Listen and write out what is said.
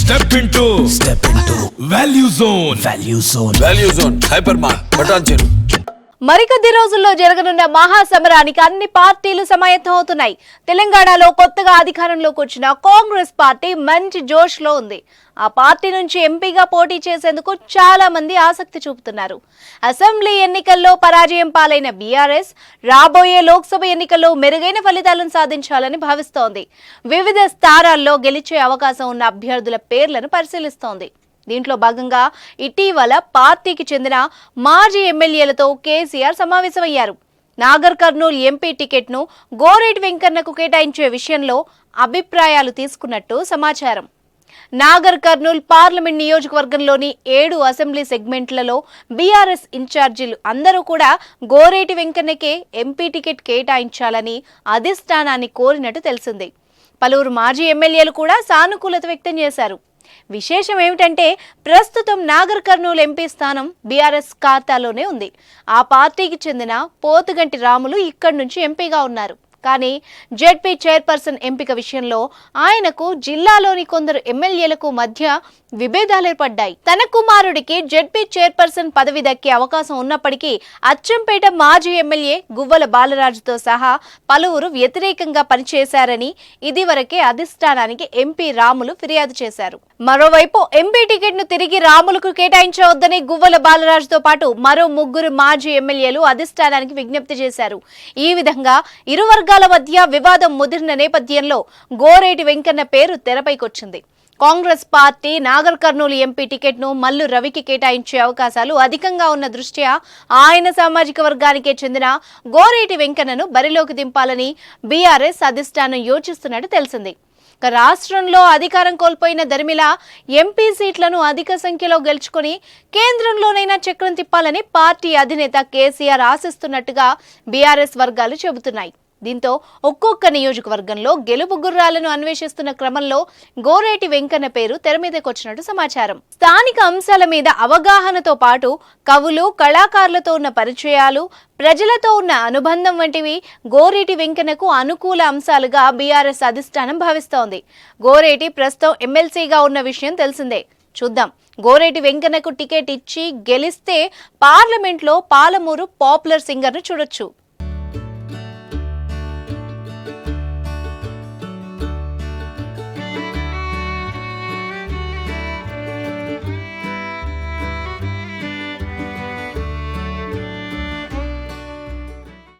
Step into Value Zone. Value Zone. Hypermart. Patancheru. మరికొద్ది రోజుల్లో జరగనున్న మహాసమరానికి అన్ని పార్టీలు సమాయత్తం అవుతున్నాయి. తెలంగాణలో కొత్తగా అధికారంలోకి వచ్చిన కాంగ్రెస్ పార్టీ మంచి జోష్లో ఉంది. ఆ పార్టీ నుంచి ఎంపీగా పోటీ చేసేందుకు చాలా మంది ఆసక్తి చూపుతున్నారు. అసెంబ్లీ ఎన్నికల్లో పరాజయం పాలైన బీఆర్ఎస్ రాబోయే లోక్సభ ఎన్నికల్లో మెరుగైన ఫలితాలను సాధించాలని భావిస్తోంది. వివిధ స్థానాల్లో గెలిచే అవకాశం ఉన్న అభ్యర్థుల పేర్లను పరిశీలిస్తోంది. దీంట్లో భాగంగా ఇటీవల పార్టీకి చెందిన మాజీ ఎమ్మెల్యేలతో కేసీఆర్ సమావేశమయ్యారు. నాగర్ కర్నూల్ ఎంపీ టికెట్ను గోరేటి వెంకన్నకు కేటాయించే విషయంలో అభిప్రాయాలు తీసుకున్నట్టు సమాచారం. నాగర్ కర్నూల్ పార్లమెంట్ నియోజకవర్గంలోని 7 అసెంబ్లీ సెగ్మెంట్లలో బీఆర్ఎస్ ఇన్ఛార్జీలు అందరూ కూడా గోరేటి వెంకన్నకే ఎంపీ టికెట్ కేటాయించాలని అధిష్టానాన్ని కోరినట్టు తెలిసింది. పలువురు మాజీ ఎమ్మెల్యేలు కూడా సానుకూలత వ్యక్తం చేశారు. విశేషం ఏమిటంటే ప్రస్తుతం నాగర్ కర్నూల్ ఎంపీ స్థానం బీఆర్ఎస్ ఖాతాలోనే ఉంది. ఆ పార్టీకి చెందిన పోతుగంటి రాములు ఇక్కడి నుంచి ఎంపీగా ఉన్నారు. కానీ జెడ్పీ చైర్పర్సన్ ఎంపిక విషయంలో ఆయనకు జిల్లాలోని కొందరు ఎమ్మెల్యేలకు మధ్య విభేదాలు ఏర్పడ్డాయి. తన కుమారుడికి జెడ్పీ చైర్పర్సన్ పదవి దక్కే అవకాశం ఉన్నప్పటికీ అచ్చంపేట మాజీ ఎమ్మెల్యే గువ్వల బాలరాజుతో సహా పలువురు వ్యతిరేకంగా పనిచేశారని ఇదివరకే అధిష్టానానికి ఎంపీ రాములు ఫిర్యాదు చేశారు. మరోవైపు ఎంపీ టికెట్ ను తిరిగి రాములకు కేటాయించవద్దని గువ్వల బాలరాజుతో పాటు మరో 3 మాజీ ఎమ్మెల్యేలు అధిష్టానానికి విజ్ఞప్తి చేశారు. ఈ విధంగా ఇరు వర్గాల మధ్య వివాదం ముదిరిన నేపథ్యంలో గోరేటి వెంకన్న పేరు తెరపైకొచ్చింది. కాంగ్రెస్ పార్టీ నాగర్ కర్నూలు ఎంపీ టికెట్ను మల్లు రవికి కేటాయించే అవకాశాలు అధికంగా ఉన్న దృష్ట్యా ఆయన సామాజిక వర్గానికే చెందిన గోరేటి వెంకన్నను బరిలోకి దింపాలని బీఆర్ఎస్ అధిష్టానం యోచిస్తున్నట్టు తెలిసింది. రాష్ట్రంలో అధికారం కోల్పోయిన దరిమిల ఎంపీ సీట్లను అధిక సంఖ్యలో గెలుచుకుని కేంద్రంలోనైనా చక్రం తిప్పాలని పార్టీ అధినేత కేసీఆర్ ఆశిస్తున్నట్టుగా బీఆర్ఎస్ వర్గాలు చెబుతున్నాయి. దీంతో ఒక్కొక్క నియోజకవర్గంలో గెలుపు గుర్రాలను అన్వేషిస్తున్న క్రమంలో గోరేటి వెంకన్న పేరు తెరమీదకొచ్చినట్టు సమాచారం. స్థానిక అంశాల మీద అవగాహనతో పాటు కవులు, కళాకారులతో ఉన్న పరిచయాలు, ప్రజలతో ఉన్న అనుబంధం వంటివి గోరేటి వెంకన్నకు అనుకూల అంశాలుగా బీఆర్ఎస్ అధిష్టానం భావిస్తోంది. గోరేటి ప్రస్తుతం ఎమ్మెల్సీగా ఉన్న విషయం తెలిసిందే. చూద్దాం, గోరేటి వెంకన్నకు టికెట్ ఇచ్చి గెలిస్తే పార్లమెంట్లో పాలమూరు పాపులర్ సింగర్ను చూడొచ్చు.